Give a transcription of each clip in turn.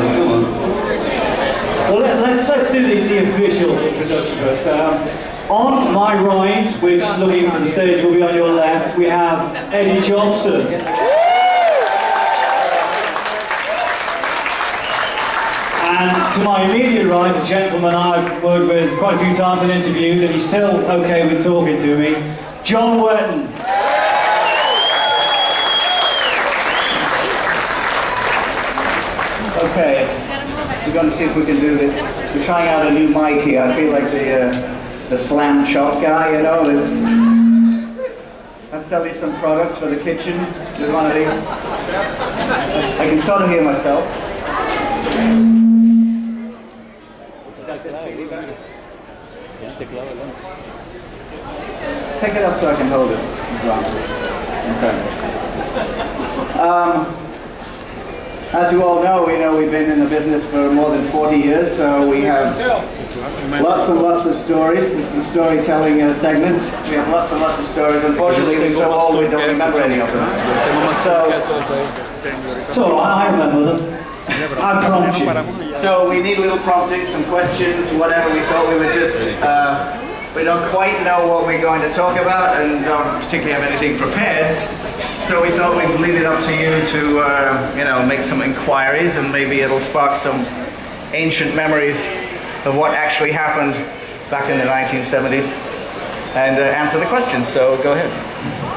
having fun. Well, let's do the official introduction first. On my right, which looking to the stage will be on your left, we have Eddie Jobson. And to my immediate right, a gentleman I've worked with quite a few times and interviewed, and he's still okay with talking to me, John Wetton. Okay, we're going to see if we can do this. We're trying out a new mic here. I feel like the slam chop guy, you know. I'll sell you some products for the kitchen with one of these. I can sort of hear myself. Take it up so I can hold it. Okay. As you all know, we've been in the business for more than 40 years, so we have lots and lots of stories. This is the storytelling segment. We have lots and lots of stories. Unfortunately, we're so old we don't remember any of them. So, it's all right, I remember them. I promise you. So we need little promptings, some questions, whatever. We thought we would just, we don't quite know what we're going to talk about and don't particularly have anything prepared. So we thought we'd leave it up to you to, make some inquiries, and maybe it'll spark some ancient memories of what actually happened back in the 1970s and answer the questions. So go ahead.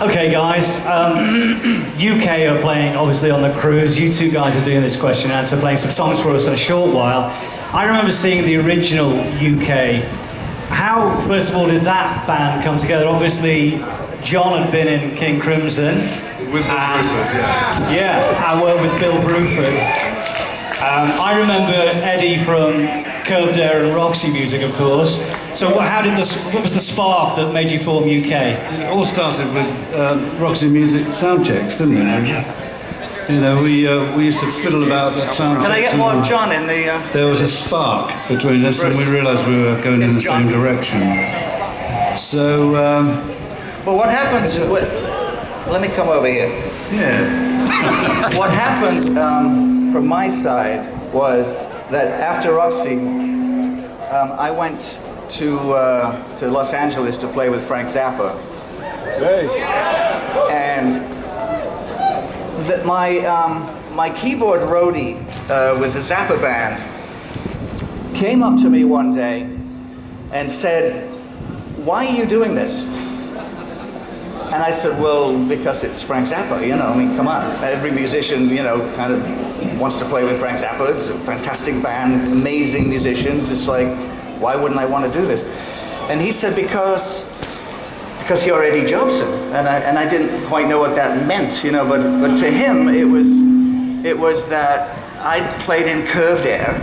Okay, guys. UK are playing, obviously, on the cruise. You two guys are doing this question and answer, playing some songs for us in a short while. I remember seeing the original UK. How, first of all, did that band come together? Obviously, John had been in King Crimson. With Bill Bruford, yeah. Yeah, I worked with Bill Bruford. I remember Eddie from Curved Air and Roxy music, of course. So what was the spark that made you form UK? It all started with Roxy music sound checks, didn't it? Yeah. We used to fiddle about that sound Can I checks get more of John in the... There was a spark between us, and we realised we were going in the same direction. So... Well, what happened... Let me come over here. Yeah. What happened from my side was that after Roxy, I went to Los Angeles to play with Frank Zappa. Hey. And my keyboard roadie with the Zappa band came up to me one day and said, "Why are you doing this?" And I said, well, because it's Frank Zappa, come on. Every musician, kind of wants to play with Frank Zappa. It's a fantastic band, amazing musicians. It's like, why wouldn't I want to do this? And he said, because you're Eddie Jobson. And I didn't quite know what that meant, but to him, it was that I'd played in Curved Air.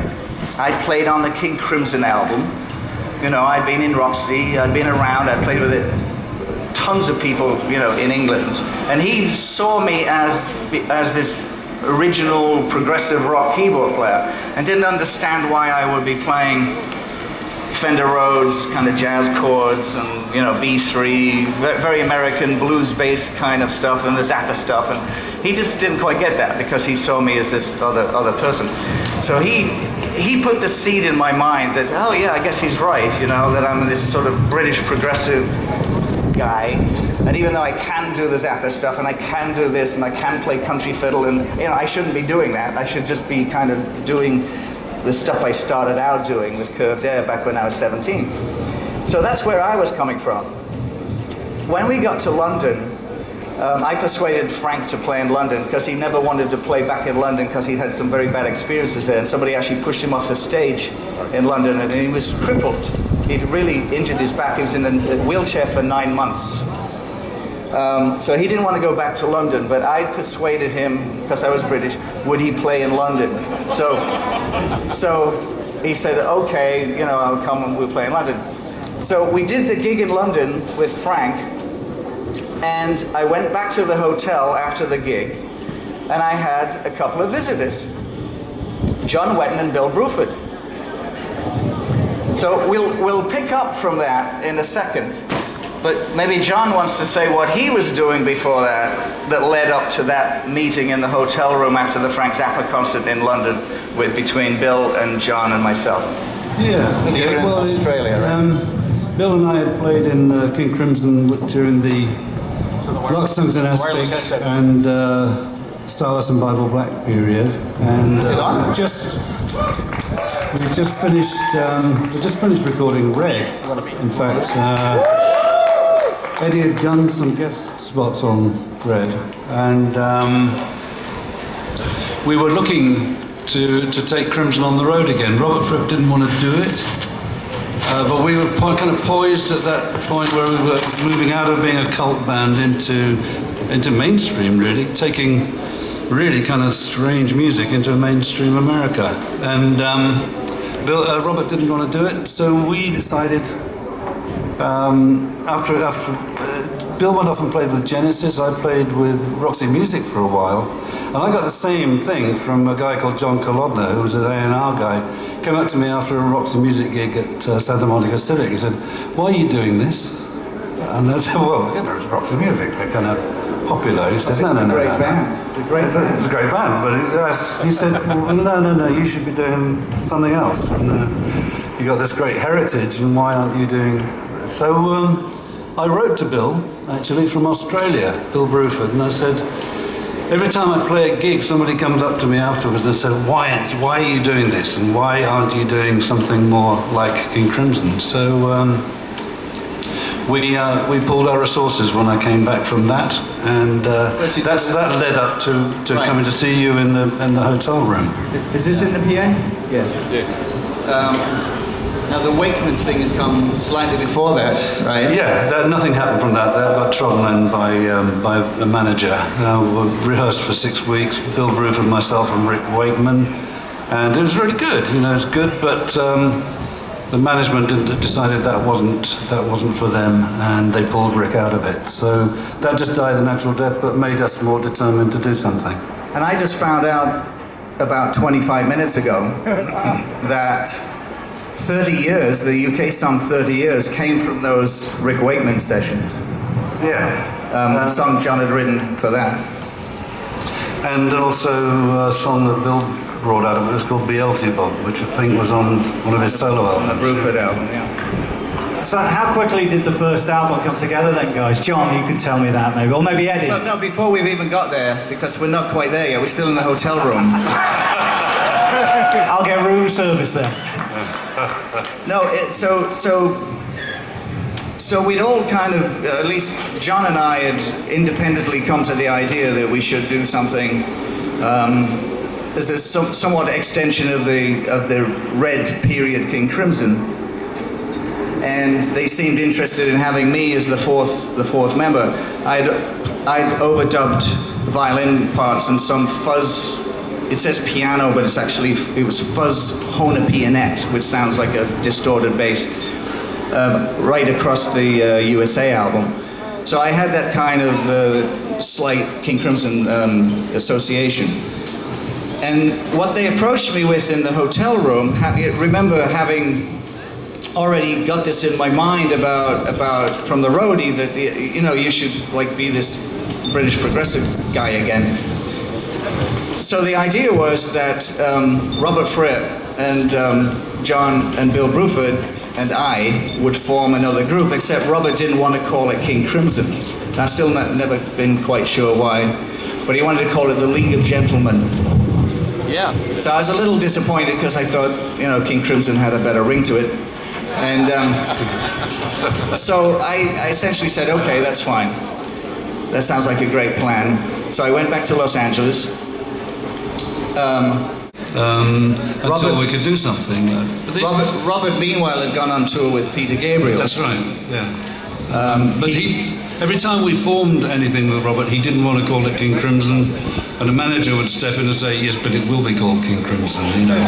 I'd played on the King Crimson album. I'd been in Roxy, I'd been around, I'd played with it. Tons of people, in England, and he saw me as this original progressive rock keyboard player, and didn't understand why I would be playing Fender Rhodes kind of jazz chords and B3, very American blues-based kind of stuff, and the Zappa stuff, and he just didn't quite get that because he saw me as this other person. So he put the seed in my mind that, oh yeah, I guess he's right, that I'm this sort of British progressive guy, and even though I can do the Zappa stuff and I can do this and I can play country fiddle, and I shouldn't be doing that. I should just be kind of doing the stuff I started out doing with Curved Air back when I was 17. So that's where I was coming from. When we got to London, I persuaded Frank to play in London because he never wanted to play back in London because he'd had some very bad experiences there, and somebody actually pushed him off the stage in London, and he was crippled. He'd really injured his back. He was in a wheelchair for 9 months. So he didn't want to go back to London, but I persuaded him, because I was British, would he play in London? So he said, okay, I'll come and we'll play in London. So we did the gig in London with Frank, and I went back to the hotel after the gig, and I had a couple of visitors, John Wetton and Bill Bruford. So we'll pick up from that in a second. But maybe John wants to say what he was doing before that led up to that meeting in the hotel room after the Frank Zappa concert in London between Bill and John and myself. Yeah, You were in Australia, right? Bill and I had played in King Crimson during the Lock Songs and Aspic and Silas and Bible Black period, and we just finished recording Red. In fact, Eddie had done some guest spots on Red, and we were looking to take Crimson on the road again. Robert Fripp didn't want to do it, but we were kind of poised at that point where we were moving out of being a cult band into mainstream, really, taking really kind of strange music into mainstream America. And Robert didn't want to do it, so we decided, after Bill went off and played with Genesis, I played with Roxy Music for a while, and I got the same thing from a guy called John Kirkman, who was an A&R guy. Came up to me after a Roxy Music gig at Santa Monica Civic. He said, "Why are you doing this?" And I said, "Well, it's Roxy Music. They're kind of popular." He said, "No. It's a great band. It's a great band, but he said, well, no, you should be doing something else. And, you got this great heritage, and why aren't you doing?" So I wrote to Bill, actually, from Australia, Bill Bruford, and I said, every time I play a gig, somebody comes up to me afterwards and said, why are you doing this? And why aren't you doing something more like King Crimson? So we pulled our resources when I came back from that, and that led up to coming to see you in the hotel room. Is this in the PA? Yes. Now the Wakeman thing had come slightly before that, right? Yeah, nothing happened from that. That got trodden in by a manager. We rehearsed for 6 weeks, Bill Bruford, myself, and Rick Wakeman, and it was really good. You know, it's good, but the management decided that wasn't for them, and they pulled Rick out of it. So that just died a natural death, but made us more determined to do something. And I just found out about 25 minutes ago that 30 years, the UK song 30 Years, came from those Rick Wakeman sessions. Yeah. The song John had written for that. And also a song that Bill brought out of it was called Beelzebub, which I think was on one of his solo albums. The Bruford album, yeah. So how quickly did the first album come together then, guys? John, you can tell me that maybe, or maybe Eddie. No, before we've even got there, because we're not quite there yet, we're still in the hotel room. I'll get room service then. No, so we'd all kind of, at least John and I had independently come to the idea that we should do something as a somewhat extension of the Red period King Crimson, and they seemed interested in having me as the fourth member. I'd overdubbed violin parts and some fuzz. It says piano, but it was fuzz Hona pianette, which sounds like a distorted bass, right across the USA album. So I had that kind of slight King Crimson association. And what they approached me with in the hotel room, remember having already got this in my mind about from the roadie that, you know, you should like be this British progressive guy again. So the idea was that Robert Fripp and John and Bill Bruford and I would form another group, except Robert didn't want to call it King Crimson. And I've still never been quite sure why, but he wanted to call it the League of Gentlemen. Yeah. So I was a little disappointed because I thought, you know, King Crimson had a better ring to it. And so I essentially said, okay, that's fine. That sounds like a great plan. So I went back to Los Angeles. Until we could do something. Robert, meanwhile, had gone on tour with Peter Gabriel. That's right, yeah. But every time we formed anything with Robert, he didn't want to call it King Crimson, and the manager would step in and say, yes, but it will be called King Crimson, you know.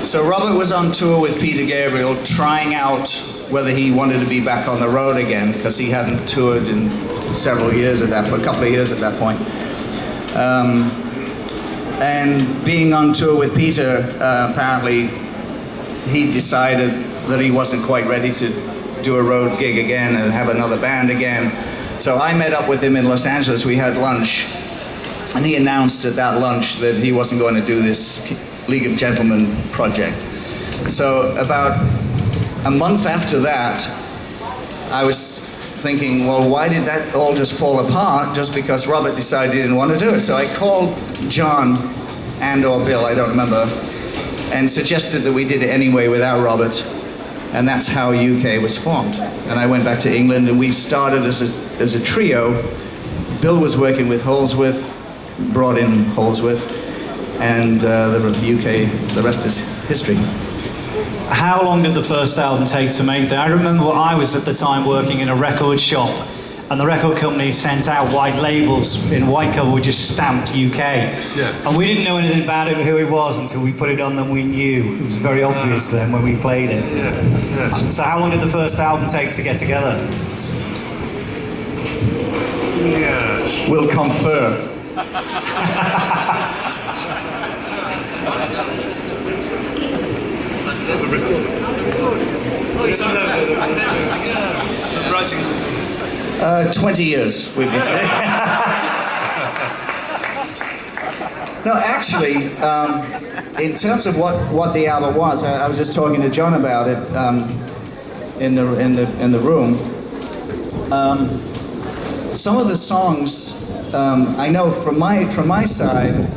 So Robert was on tour with Peter Gabriel, trying out whether he wanted to be back on the road again, because he hadn't toured in several years at that point, a couple of years at that point. And being on tour with Peter, apparently he decided that he wasn't quite ready to do a road gig again and have another band again. So I met up with him in Los Angeles. We had lunch, and he announced at that lunch that he wasn't going to do this League of Gentlemen project. So about a month after that, I was thinking, well, why did that all just fall apart just because Robert decided he didn't want to do it? So I called John and/or Bill, I don't remember, and suggested that we did it anyway without Robert, and that's how UK was formed. And I went back to England, and we started as a trio. Bill was working with Holsworth, brought in Holsworth, and the rest is history. How long did the first album take to make? I remember I was at the time working in a record shop, and the record company sent out white labels in white cover with just stamped UK. Yeah. And we didn't know anything about it, who it was, until we put it on, then we knew. It was very obvious then when we played it. Yeah. Yes. So how long did the first album take to get together? Yes. We'll confer. Oh, you don't know. Yeah. Writing. 20 years we've been saying. No, actually, in terms of what the album was, I was just talking to John about it in the room. Some of the songs, I know from my side,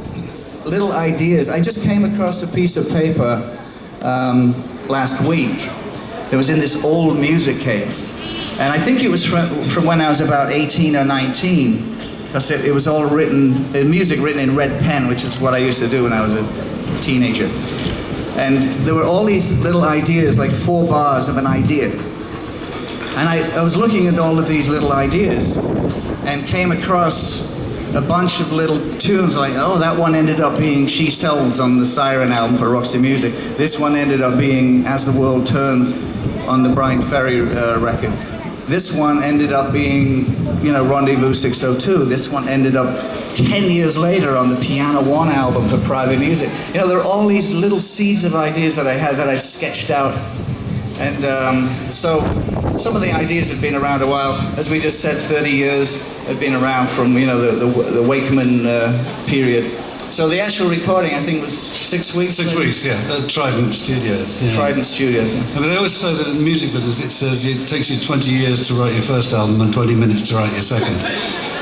little ideas. I just came across a piece of paper last week. It was in this old music case. And I think it was from when I was about 18 or 19. Because it was all music written in red pen, which is what I used to do when I was a teenager. And there were all these little ideas, like 4 bars of an idea. And I was looking at all of these little ideas and came across a bunch of little tunes, like, oh, that one ended up being She Sells on the Siren album for Roxy Music. This one ended up being As the World Turns on the Brian Ferry record. This one ended up being, Rendezvous 602. This one ended up 10 years later on the Piano One album for Private Music. There are all these little seeds of ideas that I had that I sketched out. And so some of the ideas have been around a while. As we just said, 30 years have been around from, the Wakeman period. So the actual recording, I think, was 6 weeks? 6 weeks, yeah, at Trident Studios. Yeah. Trident Studios, yeah. I mean, they always say that in music business it says it takes you 20 years to write your first album and 20 minutes to write your second.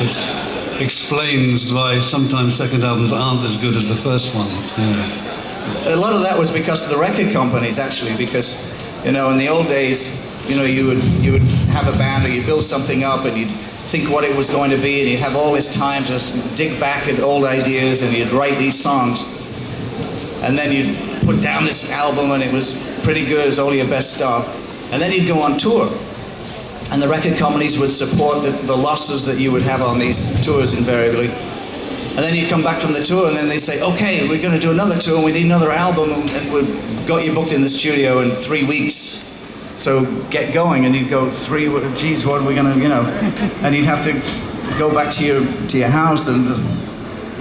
It explains why sometimes second albums aren't as good as the first ones. Yeah. A lot of that was because of the record companies, actually, because, in the old days, you would have a band, or you'd build something up and you'd think what it was going to be, and you'd have all this time to dig back at old ideas, and you'd write these songs, and then you'd put down this album and it was pretty good, it's all your best stuff, and then you'd go on tour, and the record companies would support the losses that you would have on these tours invariably, and then you'd come back from the tour and then they'd say, okay, we're going to do another tour and we need another album, and we've got you booked in the studio in 3 weeks. So get going, and you'd go, geez, what are we gonna, and you'd have to go back to your house and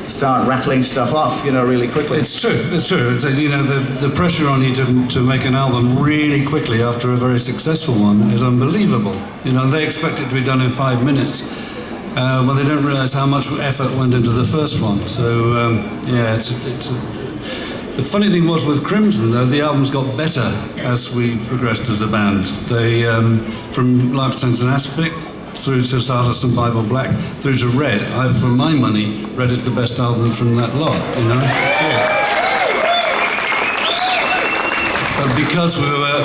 start rattling stuff off, really quickly. It's true. It's the pressure on you to make an album really quickly after a very successful one is unbelievable. They expect it to be done in 5 minutes. Well, they don't realize how much effort went into the first one. So the funny thing was with Crimson, though, the albums got better as we progressed as a band. They, from Larkstones and Aspic, through to Stardust and Bible Black, through to Red. For my money, Red is the best album from that lot, Yeah. But because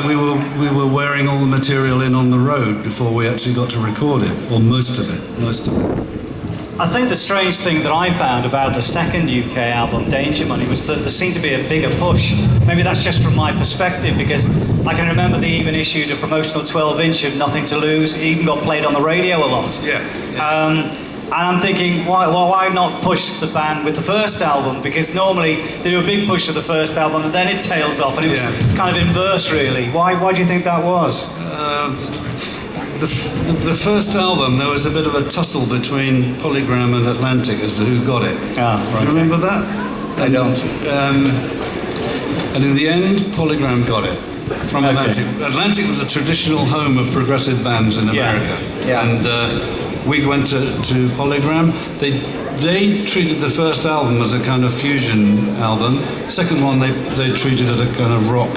we were wearing all the material in on the road before we actually got to record it, or most of it. I think the strange thing that I found about the second UK album, Danger Money, was that there seemed to be a bigger push. Maybe that's just from my perspective, because I can remember they even issued a promotional 12-inch of Nothing to Lose. It even got played on the radio a lot. Yeah. And I'm thinking, why not push the band with the first album? Because normally they do a big push of the first album and then it tails off, and it was kind of inverse, really. Why do you think that was? The first album, there was a bit of a tussle between Polygram and Atlantic as to who got it. Ah, right. Do you remember that? I don't. And in the end, Polygram got it. From Atlantic. Atlantic was a traditional home of progressive bands in America. Yeah. And we went to Polygram. They treated the first album as a kind of fusion album. Second one, they treated it as a kind of rock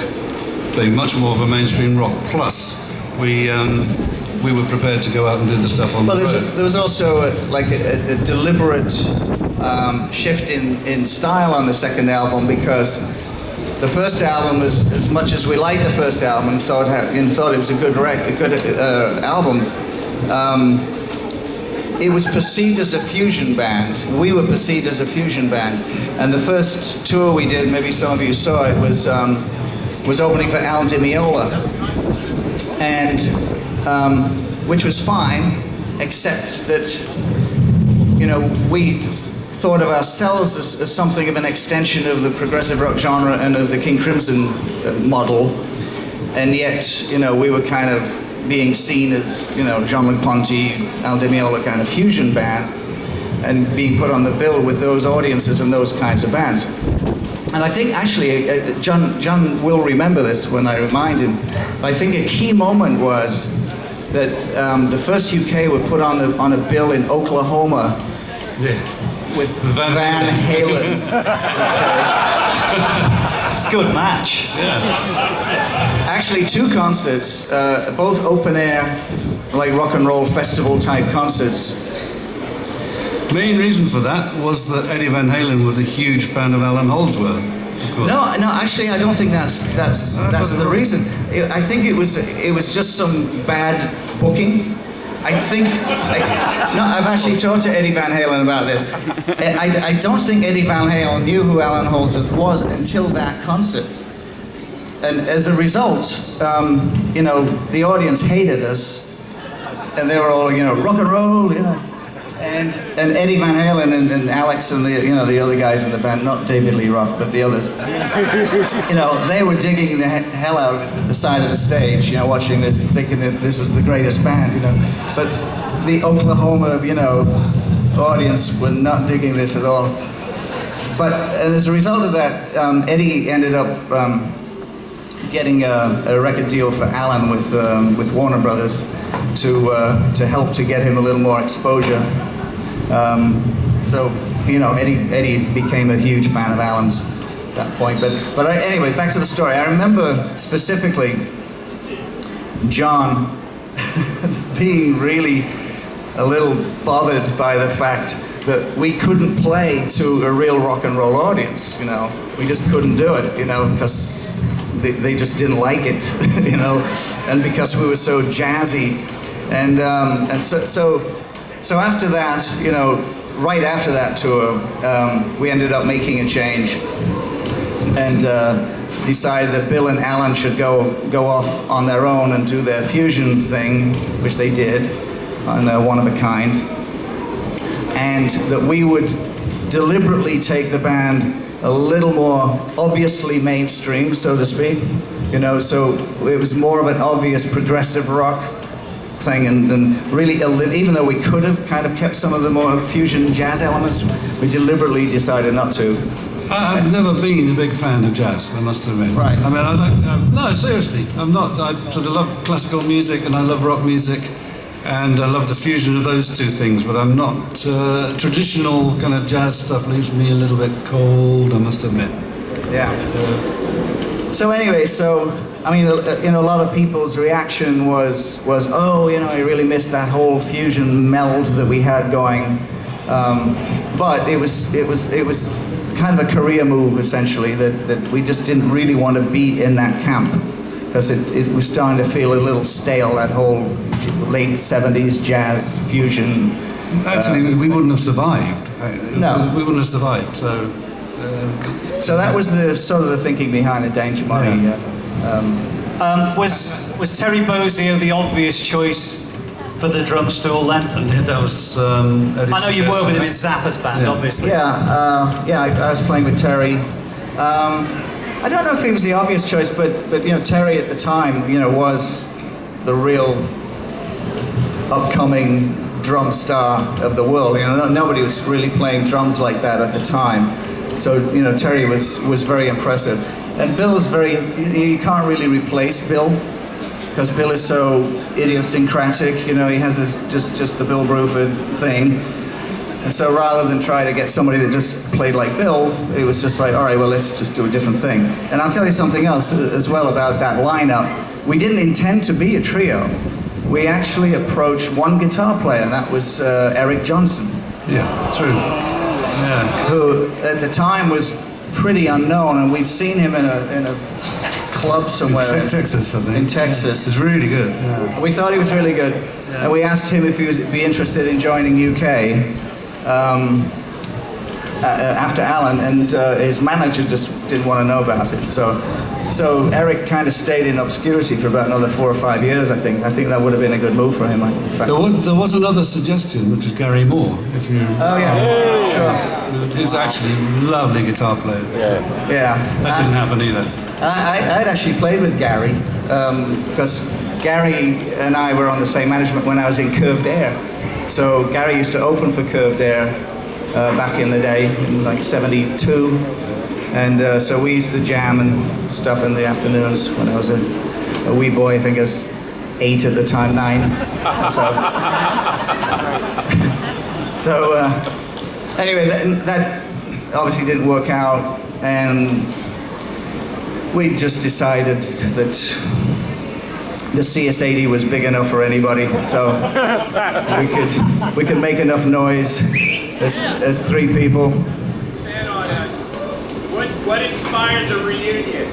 thing, much more of a mainstream rock. Plus, we were prepared to go out and do the stuff on the road. There was also a deliberate shift in style on the second album, because the first album, as much as we liked the first album and thought it was a good album, it was perceived as a fusion band. We were perceived as a fusion band, and the first tour we did, maybe some of you saw it, was opening for Alan DiMeola, and which was fine, except that we thought of ourselves as something of an extension of the progressive rock genre and of the King Crimson model, and yet we were kind of being seen as Jean-Luc Ponty, Al Di Meola kind of fusion band, and being put on the bill with those audiences and those kinds of bands. And I think actually John will remember this when I remind him. I think a key moment was that the first UK were put on a bill in Oklahoma. Yeah. With Van Halen. It's a good match. Yeah. Actually, 2 concerts, both open air, like rock and roll festival type concerts. Main reason for that was that Eddie Van Halen was a huge fan of Alan Holdsworth. No, actually, I don't think that's the reason. I think it was just some bad booking. I've actually talked to Eddie Van Halen about this. I don't think Eddie Van Halen knew who Alan Holdsworth was until that concert. And as a result, the audience hated us, and they were all, rock and roll, And Eddie Van Halen and Alex and the other guys in the band, not David Lee Roth, but the others, they were digging the hell out of the side of the stage, watching this, thinking that this was the greatest band, But the Oklahoma, audience were not digging this at all. But as a result of that, Eddie ended up getting a record deal for Alan with Warner Brothers to help to get him a little more exposure. Eddie became a huge fan of Alan's at that point. But anyway, back to the story. I remember specifically John being really a little bothered by the fact that we couldn't play to a real rock and roll audience. We just couldn't do it. Because they just didn't like it. And because we were so jazzy. And so after that, right after that tour, we ended up making a change and decided that Bill and Alan should go off on their own and do their fusion thing, which they did, on One of a Kind, and that we would deliberately take the band a little more obviously mainstream, so to speak, so it was more of an obvious progressive rock thing, and really, even though we could have kind of kept some of the more fusion jazz elements, we deliberately decided not to. I've never been a big fan of jazz, I must admit. Right. I mean, no, seriously, I'm not. I sort of love classical music and I love rock music, and I love the fusion of those two things, but I'm not, traditional kind of jazz stuff leaves me a little bit cold, I must admit. Yeah. So anyway, I mean, a lot of people's reaction was, oh, I really missed that whole fusion meld that we had going. But it was kind of a career move, essentially, that we just didn't really want to be in that camp, because it was starting to feel a little stale, that whole late 70s jazz fusion. Actually, we wouldn't have survived. No. We wouldn't have survived, so... So that was the sort of the thinking behind the Danger Money. Yeah. Was Terry Bozzio the obvious choice for the drum stool then? And that was... Eddie's I know you worked with him in suggestion. Zappa's band, Yeah. obviously. I was playing with Terry. I don't know if he was the obvious choice, but Terry at the time, was the real upcoming drum star of the world. Nobody was really playing drums like that at the time. So Terry was very impressive, and Bill is you can't really replace Bill, because Bill is so idiosyncratic. He has his just the Bill Bruford thing. And so rather than try to get somebody that just played like Bill, it was just like, all right, well, let's just do a different thing. And I'll tell you something else as well about that lineup. We didn't intend to be a trio. We actually approached one guitar player, and that was Eric Johnson. Yeah, true. Yeah. Who at the time was pretty unknown, and we'd seen him in a club somewhere. In Texas, I think. In Texas. It's really good. Yeah. We thought he was really good. Yeah. And we asked him if he would be interested in joining UK. After Alan, and his manager just didn't want to know about it. So Eric kind of stayed in obscurity for about another 4 or 5 years, I think. I think that would have been a good move for him. In fact. There was another suggestion, which was Gary Moore. If you. Oh yeah, sure. He was actually a lovely guitar player. Yeah. That didn't happen either. I'd actually played with Gary because Gary and I were on the same management when I was in Curved Air. So Gary used to open for Curved Air back in the day, in like '72, and so we used to jam and stuff in the afternoons when I was a wee boy. I think I was 8 at the time, 9. So anyway, that obviously didn't work out, and we just decided that the CS80 was big enough for anybody, so we could make enough noise as 3 people. What inspired the reunion?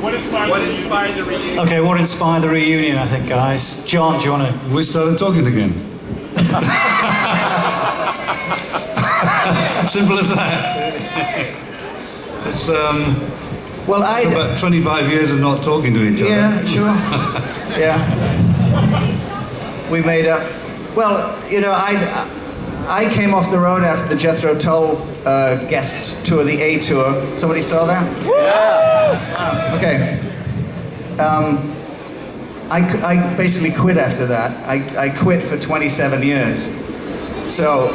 What inspired the reunion? Okay, what inspired the reunion, I think, guys? John, do you want to... We started talking again. Simple as that. It's well, about 25 years of not talking to each other. Yeah, sure. Yeah. We made up. Well, I came off the road after the Jethro Tull guests tour, the A tour. Somebody saw that? Yeah. Okay. I basically quit after that. I quit for 27 years. So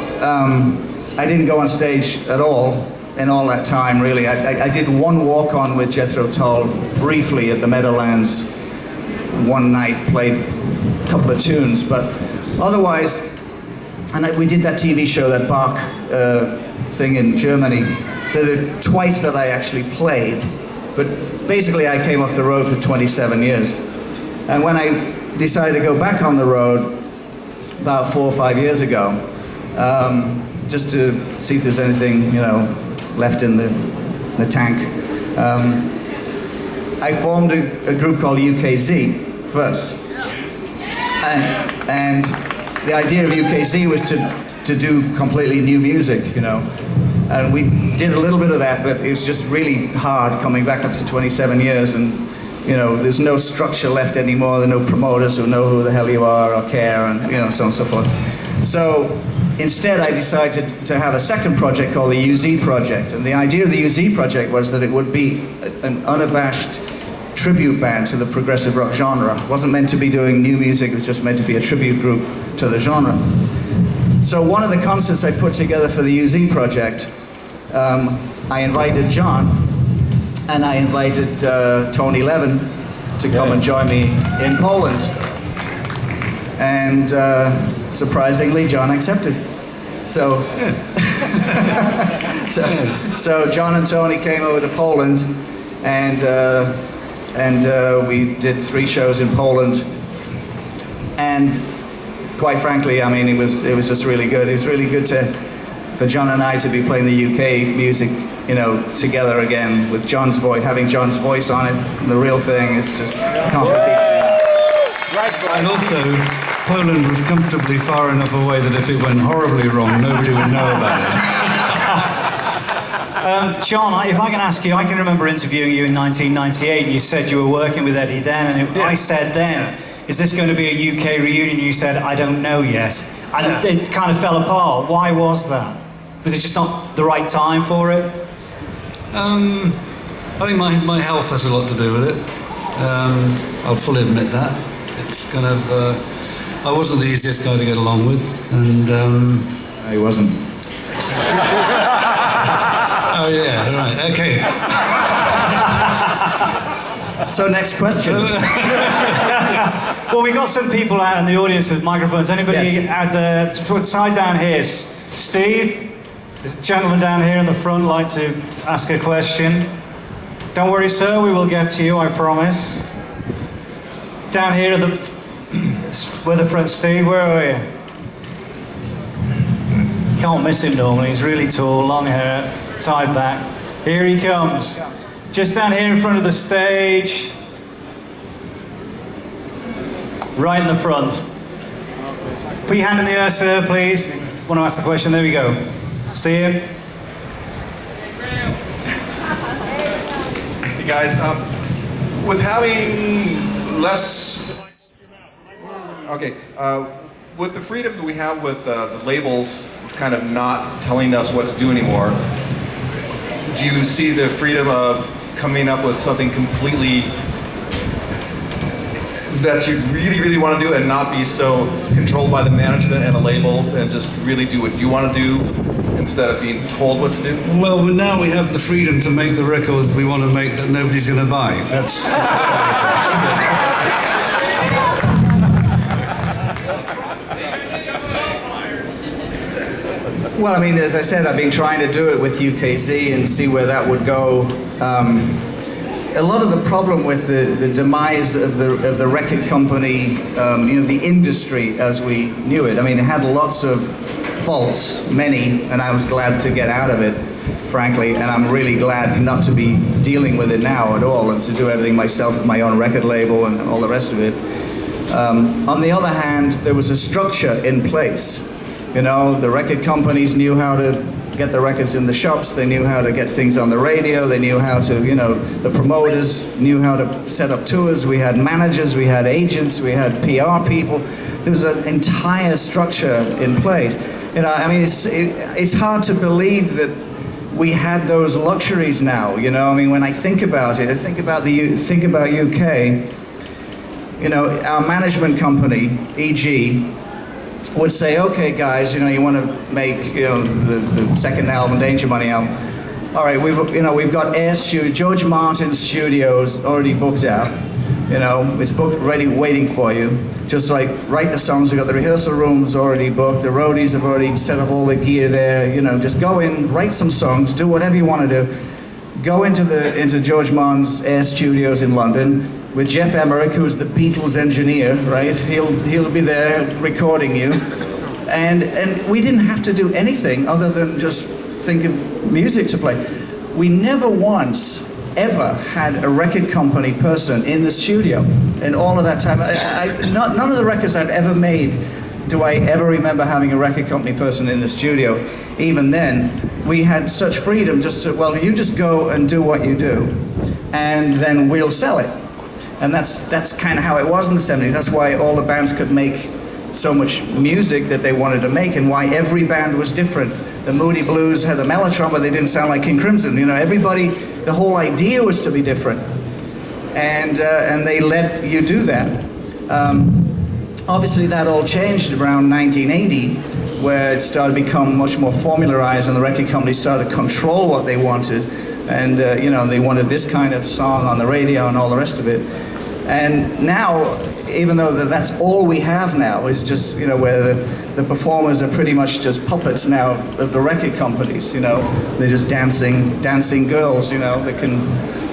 I didn't go on stage at all in all that time, really. I did one walk-on with Jethro Tull briefly at the Meadowlands one night, played a couple of tunes, but otherwise, and we did that TV show, that Bach thing in Germany, so twice that I actually played, but basically I came off the road for 27 years. And when I decided to go back on the road about 4 or 5 years ago, just to see if there's anything, left in the tank, I formed a group called UKZ first. And the idea of UKZ was to do completely new music, And we did a little bit of that, but it was just really hard coming back after 27 years, and there's no structure left anymore. There are no promoters who know who the hell you are or care, and so on and so forth. So instead, I decided to have a second project called the UZ Project, and the idea of the UZ Project was that it would be an unabashed tribute band to the progressive rock genre. It wasn't meant to be doing new music, it was just meant to be a tribute group to the genre. So one of the concerts I put together for the UZ Project, I invited John, and I invited Tony Levin to come and join me in Poland. And surprisingly, John accepted. So, so John and Tony came over to Poland, and we did 3 shows in Poland. And quite frankly, I mean, it was just really good. It was really good for John and I to be playing the UK music, together again with John's voice, having John's voice on it. The real thing is just can't beat. And also, Poland was comfortably far enough away that if it went horribly wrong, nobody would know about it. John, if I can ask you, I can remember interviewing you in 1998, and you said you were working with Eddie then, and I said then, is this going to be a UK reunion? You said, I don't know yet. And it kind of fell apart. Why was that? Was it just not the right time for it? I think my health has a lot to do with it. I'll fully admit that. It's kind of, I wasn't the easiest guy to get along with, and... He wasn't. Oh yeah, right, okay. So next question. Well, we got some people out in the audience with microphones. Anybody Yes. out there? Side down here. Steve, there's a gentleman down here in the front like to ask a question. Don't worry, sir, we will get to you, I promise. Down here at the front, Steve, where are you? You can't miss him normally, he's really tall, long hair, tied back. Here he comes. Just down here in front of the stage. Right in the front. Put your hand in the air, sir, please. Want to ask the question? There we go. See him? Hey guys, with having less, with the freedom that we have with the labels kind of not telling us what to do anymore, do you see the freedom of coming up with something completely that you really, really want to do and not be so controlled by the management and the labels and just really do what you want to do instead of being told what to do? Well, now we have the freedom to make the records we want to make that nobody's going to buy. That's... Well, I mean, as I said, I've been trying to do it with UKZ and see where that would go. A lot of the problem with the demise of the record company, the industry as we knew it, I mean, it had lots of faults, many, and I was glad to get out of it, frankly, and I'm really glad not to be dealing with it now at all and to do everything myself with my own record label and all the rest of it. On the other hand, there was a structure in place. You know, the record companies knew how to get the records in the shops, they knew how to get things on the radio, they knew how to, the promoters knew how to set up tours, we had managers, we had agents, we had PR people. There was an entire structure in place. I mean, it's hard to believe that we had those luxuries now, I mean, when I think about it, I think about UK, our management company, EG, would say, okay guys, you want to make the second album, Danger Money album. All right, we've got George Martin's studios already booked out. It's booked, ready, waiting for you. Just like write the songs. We've got the rehearsal rooms already booked. The roadies have already set up all the gear there. Just go in, write some songs, do whatever you want to do. Go into George Martin's Air Studios in London with Jeff Emerick, who's the Beatles engineer, right? He'll be there recording you. And we didn't have to do anything other than just think of music to play. We never once, ever had a record company person in the studio in all of that time. None of the records I've ever made do I ever remember having a record company person in the studio. Even then, we had such freedom just to, you just go and do what you do, and then we'll sell it. And that's kind of how it was in the 70s. That's why all the bands could make so much music that they wanted to make, and why every band was different. The Moody Blues had a mellotron, but they didn't sound like King Crimson. Everybody, the whole idea was to be different. And they let you do that. Obviously that all changed around 1980, where it started to become much more formularized and the record companies started to control what they wanted. And they wanted this kind of song on the radio and all the rest of it. And now, even though that's all we have now, is just where the performers are pretty much just puppets now of the record companies. They're just dancing girls. That can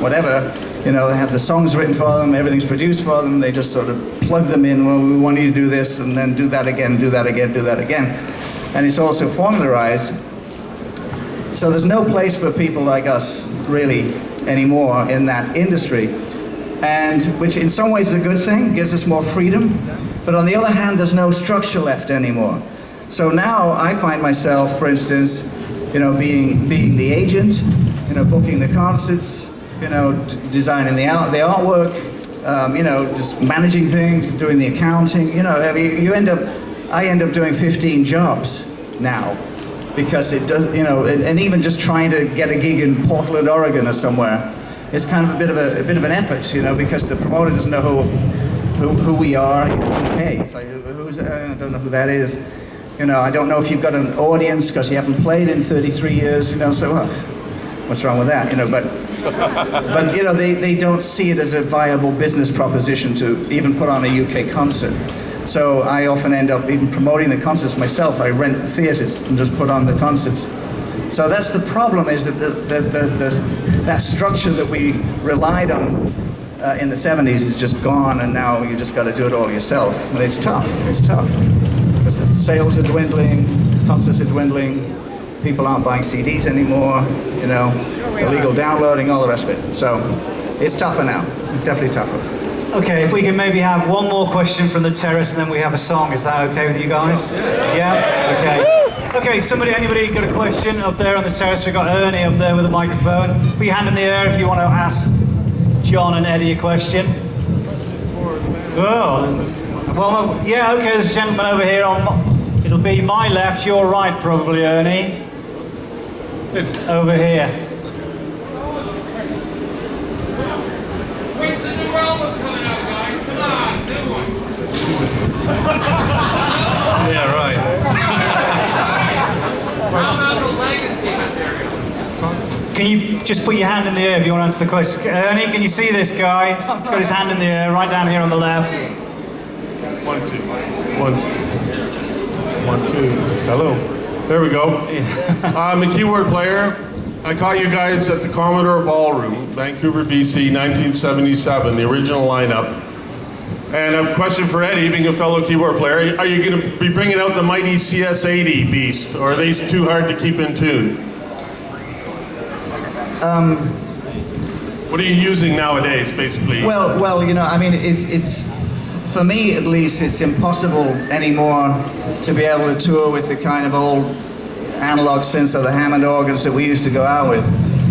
whatever. They have the songs written for them, everything's produced for them. They just sort of plug them in. Well, we want you to do this, and then do that again, do that again, do that again, and it's also formularized. So there's no place for people like us, really, anymore in that industry. And which in some ways is a good thing, gives us more freedom. But on the other hand, there's no structure left anymore. So now I find myself, for instance, being the agent, booking the concerts, designing the artwork, just managing things, doing the accounting. I end up doing 15 jobs now. Because it does, and even just trying to get a gig in Portland, Oregon, or somewhere, it's kind of a bit of an effort, because the promoter doesn't know who we are. Okay, it's like I don't know who that is. I don't know if you've got an audience because you haven't played in 33 years. So What's wrong with that? You know, but you know, they don't see it as a viable business proposition to even put on a UK concert. So I often end up even promoting the concerts myself. I rent the theatres and just put on the concerts. So that's the problem, is that that structure that we relied on in the 70s is just gone, and now you just got to do it all yourself. And it's tough. It's tough. Because the sales are dwindling, concerts are dwindling, people aren't buying CDs anymore, you know, illegal downloading, all the rest of it. So it's tougher now. It's definitely tougher. Okay, if we can maybe have one more question from the terrace and then we have a song. Is that okay with you guys? Yeah? Okay. Okay, anybody got a question up there on the terrace? We've got Ernie up there with a microphone. Put your hand in the air if you want to ask John and Eddie a question. Oh, well, yeah, okay, there's a gentleman over here it'll be my left, your right probably, Ernie. Over here. When's the new album coming out, guys? Come on, new one. Yeah, right. How about the legacy material? Can you just put your hand in the air if you want to answer the question? Ernie, can you see this guy? He's got his hand in the air, right down here on the left. 1, 2. 1, 2. Hello. There we go. I'm a keyboard player. I caught you guys at the Commodore Ballroom, Vancouver, BC, 1977, the original lineup. And a question for Eddie, being a fellow keyboard player. Are you going to be bringing out the mighty CS80 beast, or are they too hard to keep in tune? What are you using nowadays, basically? Well, you know, I mean, it's for me at least, it's impossible anymore to be able to tour with the kind of old analog synths or the Hammond organs that we used to go out with.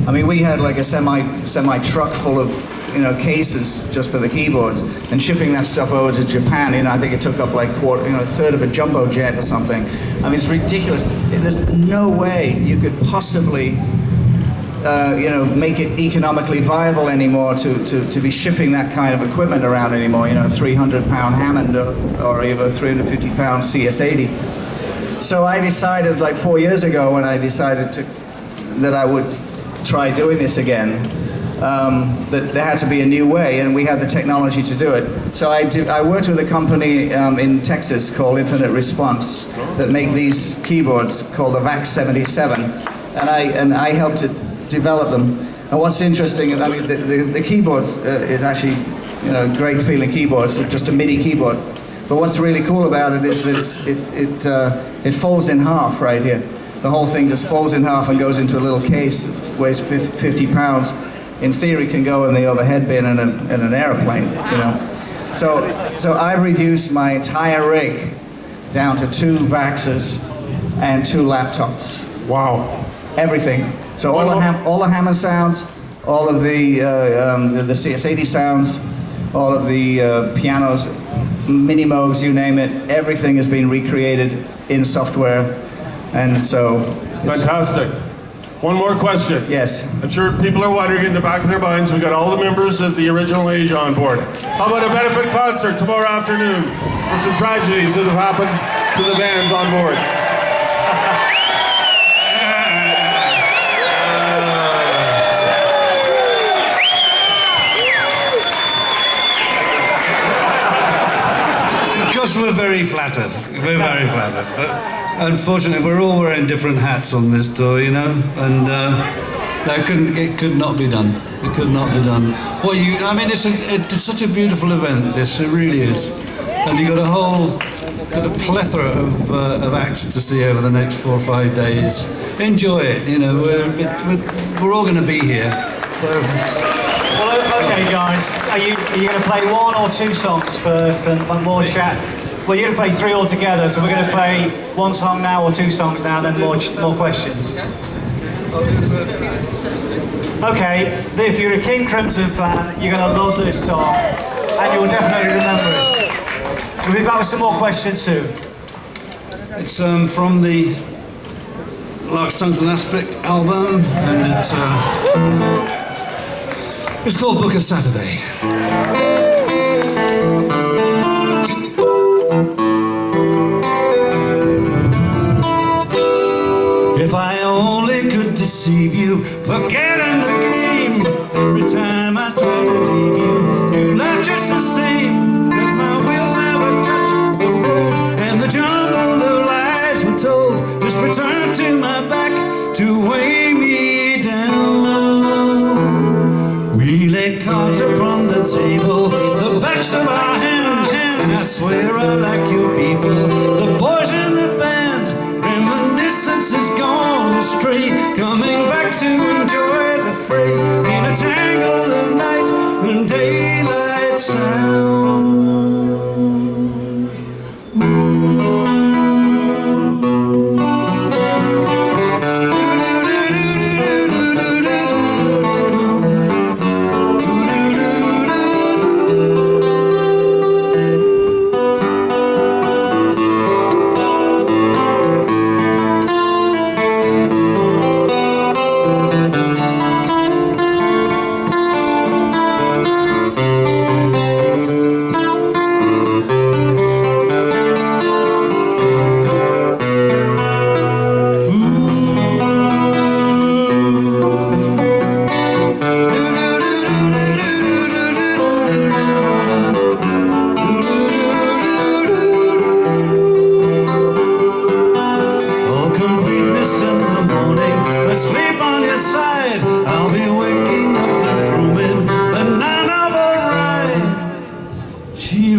I mean, we had like a semi truck full of, you know, cases just for the keyboards, and shipping that stuff over to Japan, you know, I think it took up like a third of a jumbo jet or something. I mean, it's ridiculous. There's no way you could possibly you know, make it economically viable anymore to be shipping that kind of equipment around anymore, you know, 300-pound Hammond or even 350-pound CS80. So I decided, like 4 years ago, when I decided that I would try doing this again, that there had to be a new way, and we had the technology to do it. So I worked with a company in Texas called Infinite Response that make these keyboards called the VAX 77, and I helped to develop them. And what's interesting, I mean, the keyboards is actually, you know, great feeling keyboards, just a MIDI keyboard. But what's really cool about it is that it folds in half right here. The whole thing just folds in half and goes into a little case that weighs 50 pounds. In theory, can go in the overhead bin in an airplane, you know. So I've reduced my entire rig down to 2 VAXs and 2 laptops. Wow. Everything. So all the Hammond sounds, all of the CS80 sounds, all of the pianos, mini Moogs, you name it, everything has been recreated in software, and so. Fantastic. One more question. Yes. I'm sure people are wondering in the back of their minds, we got all the members of the original Age on board. How about a benefit concert tomorrow afternoon for some tragedies that have happened to the bands on board? Because we're very flattered. We're very flattered. But unfortunately, we're all wearing different hats on this tour, you know, and it could not be done. It could not be done. I mean, it's such a beautiful event. This, it really is, and you got a plethora of acts to see over the next 4 or 5 days. Enjoy it. You know, we're all going to be here. So. Well, okay, guys. Are you going to play 1 or 2 songs first and one more chat? Well, you're going to play 3 altogether, so we're going to play 1 song now or 2 songs now, then more questions. Okay, if you're a King Crimson fan, you're going to love this song, and you will definitely remember it. We'll be back with some more questions soon. It's from the Larks, Tongues and Aspic album, and it's called Book of Saturday. If I only could deceive you, forget We lay cards upon the table, the backs of our hands, and I swear I like your people, the boys in the band. Reminiscence has gone astray, coming back to enjoy the fray in a tangle of night and daylight sounds.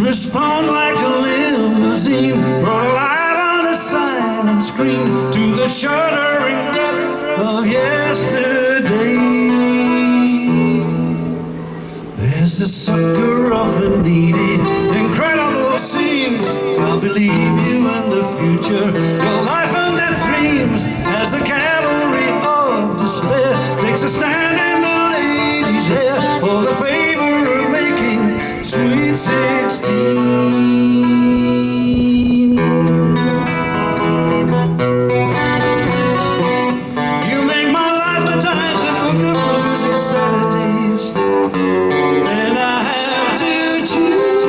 Respond like a limousine, brought a light on a sign and screen to the shuddering breath of yesterday. There's the sucker of the needy, incredible scenes. I'll believe you in the future, your life and death dreams, as the cavalry of despair takes a stand in the lady's hair for the favor of making Sweet 16. You make my life a times and book the blues and Saturdays, and I have to choose.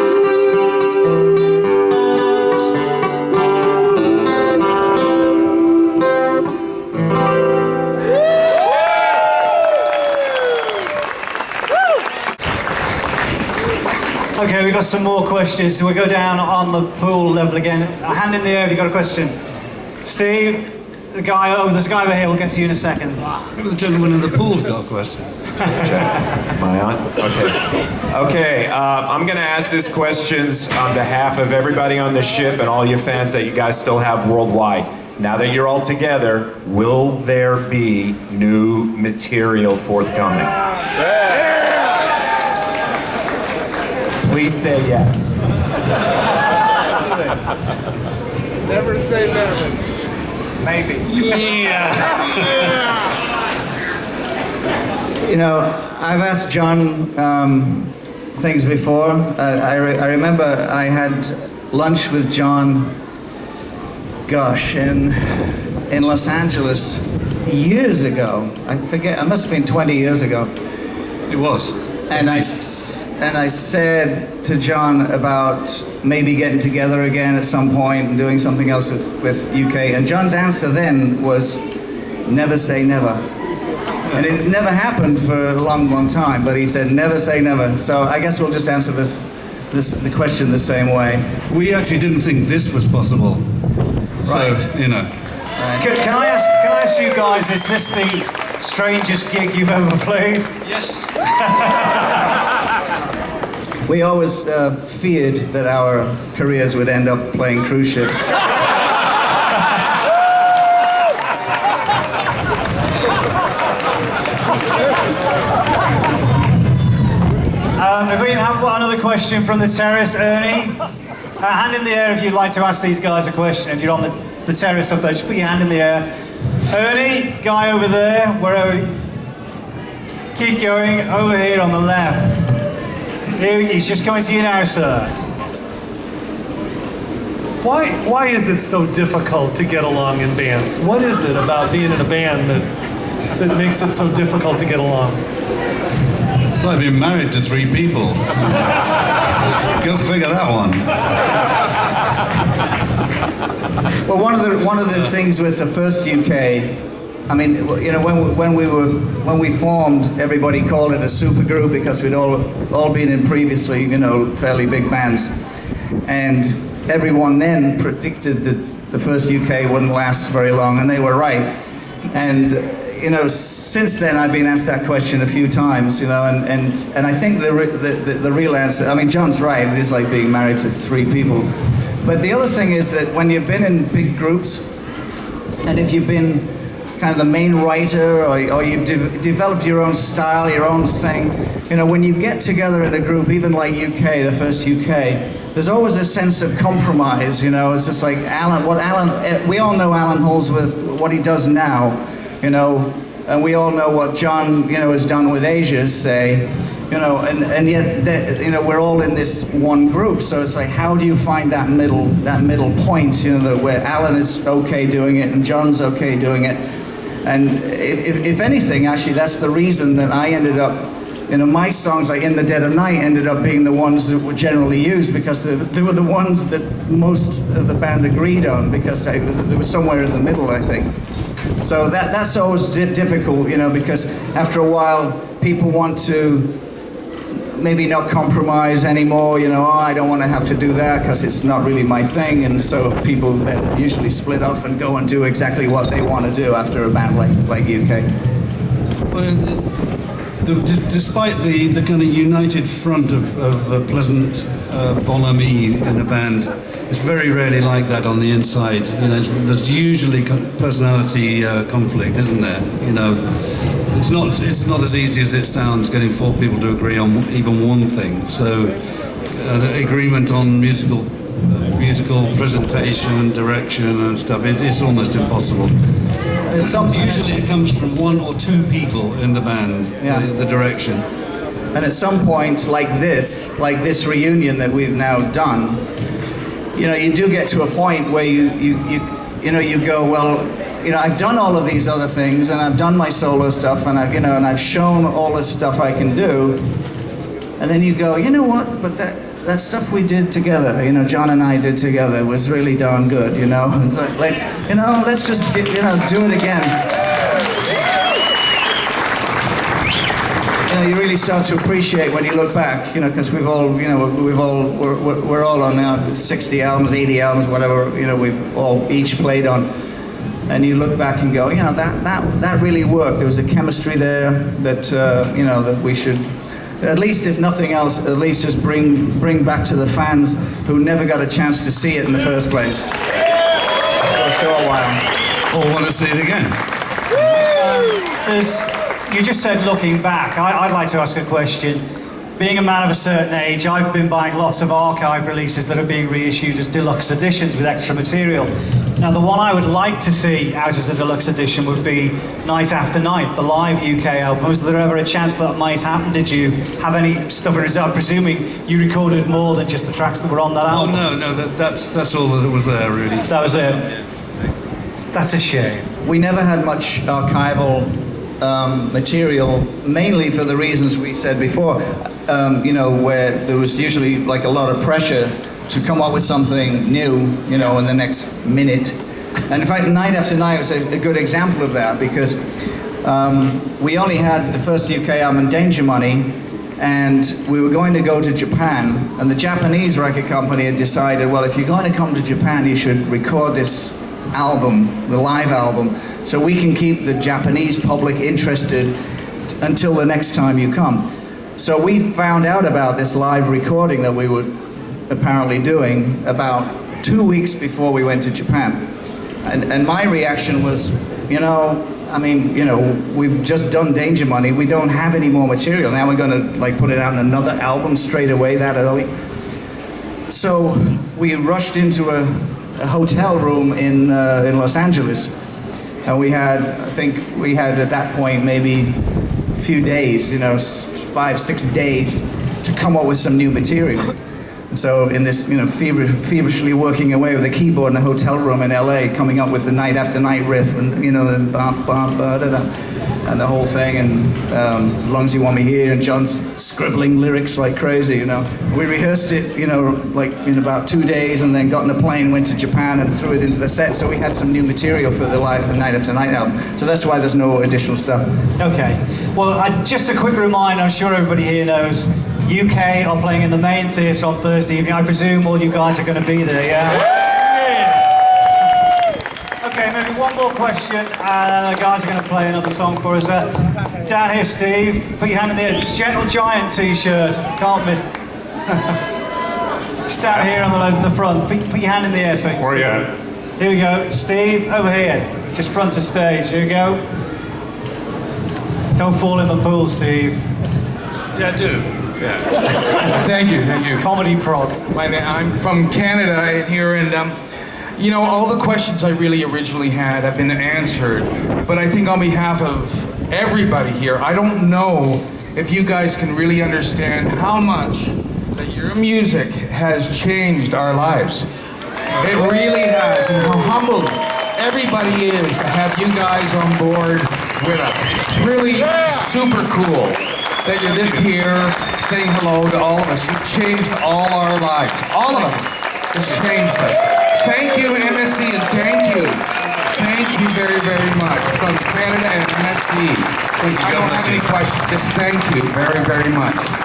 Okay, we've got some more questions. We'll go down on the pool level again. A hand in the air if you've got a question. Steve, there's a guy over here. We'll get to you in a second. Maybe the gentleman in the pool's got a question. Am I on? Okay, I'm going to ask this questions on behalf of everybody on the ship and all your fans that you guys still have worldwide. Now that you're all together, will there be new material forthcoming? Please say yes. Never say never. Maybe. You know, I've asked John things before. I remember I had lunch with John, gosh, in Los Angeles years ago. I forget, it must have been 20 years ago. It was. And I said to John about maybe getting together again at some point and doing something else with UK. And John's answer then was, never say never. And it never happened for a long, long time, but he said, never say never. So I guess we'll just answer the question the same way. We actually didn't think this was possible. Right. So, you know. Can I ask you guys, is this the strangest gig you've ever played? Yes. We always feared that our careers would end up playing cruise ships. If we can have another question from the terrace, Ernie. Hand in the air if you'd like to ask these guys a question. If you're on the terrace up there, just put your hand in the air. Ernie, guy over there, wherever. Keep going, over here on the left. Here, he's just coming to you now, sir. Why is it so difficult to get along in bands? What is it about being in a band that makes it so difficult to get along? It's like being married to 3 people. Go figure that one. Well, one of the things with the first UK, I mean, you know, when we formed, everybody called it a super group because we'd all been in previously, you know, fairly big bands, and everyone then predicted that the first UK wouldn't last very long, and they were right. And you know, since then I've been asked that question a few times, you know, and I think the real answer, I mean, John's right, it is like being married to 3 people. But the other thing is that when you've been in big groups, and if you've been kind of the main writer, or you've developed your own style, your own thing, you know, when you get together in a group, even like UK, the first UK, there's always a sense of compromise, you know. It's just like we all know Alan Holdsworth, what he does now, you know, and we all know what John, you know, has done with Asia, say, you know, and yet, you know, we're all in this one group, so it's like, how do you find that middle point, you know, where Alan is okay doing it and John's okay doing it. And if anything, actually, that's the reason that I ended up, you know, my songs like In the Dead of Night ended up being the ones that were generally used, because they were the ones that most of the band agreed on, because they were somewhere in the middle, I think. So that's always difficult, you know, because after a while, people want to maybe not compromise anymore, you know, I don't want to have to do that because it's not really my thing, and so people then usually split off and go and do exactly what they want to do after a band like UK. Well, despite the kind of united front of pleasant bonhomie in a band, it's very rarely like that on the inside. You know, there's usually personality conflict, isn't there? You know, it's not as easy as it sounds getting 4 people to agree on even one thing. So, agreement on musical presentation and direction and stuff, it's almost impossible. Usually it comes from 1 or 2 people in the band, the direction. And at some point, like this reunion that we've now done, you know, you do get to a point where you go, well, you know, I've done all of these other things, and I've done my solo stuff, and I've shown all the stuff I can do, and then you go, you know what? But that stuff we did together, you know, John and I did together, was really darn good, you know. Let's just do it again. You know, you really start to appreciate when you look back, you know, because we're all on now 60 albums, 80 albums, whatever, you know, we've all each played on. And you look back and go, you know, that really worked. There was a chemistry there that, you know, that we should, at least if nothing else, at least just bring back to the fans who never got a chance to see it in the first place. For a short while. Or want to see it again. You just said looking back. I'd like to ask a question. Being a man of a certain age, I've been buying lots of archive releases that are being reissued as deluxe editions with extra material. Now, the one I would like to see out as a deluxe edition would be Night After Night, the live UK album. Was there ever a chance that might happen? Did you have any stuff in reserve? I'm presuming you recorded more than just the tracks that were on that album. Oh, no, that's all that was there, really. That was it. That's a shame. We never had much archival material, mainly for the reasons we said before, you know, where there was usually like a lot of pressure to come up with something new, you know, in the next minute. And in fact, Night After Night was a good example of that, because we only had the first UK album, Danger Money, and we were going to go to Japan, and the Japanese record company had decided, well, if you're going to come to Japan, you should record this album, the live album, so we can keep the Japanese public interested until the next time you come. So we found out about this live recording that we were apparently doing about 2 weeks before we went to Japan. And my reaction was, you know, I mean, you know, we've just done Danger Money, we don't have any more material. Now we're gonna like put it out in another album straight away that early. So we rushed into a hotel room in Los Angeles. And we had, I think we had at that point maybe a few days, you know, 5-6 days to come up with some new material. And so in this, you know, feverishly working away with a keyboard in a hotel room in LA, coming up with the Night After Night riff, and, you know, the bum, bum, ba-da-da, and the whole thing, and As Long As You Want Me Here, and John's scribbling lyrics like crazy, you know. We rehearsed it, you know, like in about 2 days, and then got in a plane, went to Japan, and threw it into the set, so we had some new material for the live Night After Night album. So that's why there's no additional stuff. Okay. Well, just a quick reminder, I'm sure everybody here knows, UK are playing in the main theatre on Thursday evening. I presume all you guys are going to be there, yeah? Okay. Okay, maybe one more question, and the guys are going to play another song for us. Down here, Steve, put your hand in the air. Gentle Giant t-shirt, can't miss. Stand here on the left in the front. Put your hand in the air so you can see. Here we go, Steve, over here, just front of stage. Here we go. Don't fall in the pool, Steve. Yeah, I do. Yeah. Thank you. Comedy prog. I'm from Canada and here, and all the questions I really originally had have been answered. But I think on behalf of everybody here, I don't know if you guys can really understand how much that your music has changed our lives. It really has, and how humbled everybody is to have you guys on board with us. It's really super cool that you're just here saying hello to all of us. You've changed all our lives. All of us. It's changed us. Thank you, MSC, and thank you. Thank you very, very much from Canada and MSC. I don't have any questions. Just thank you very, very much.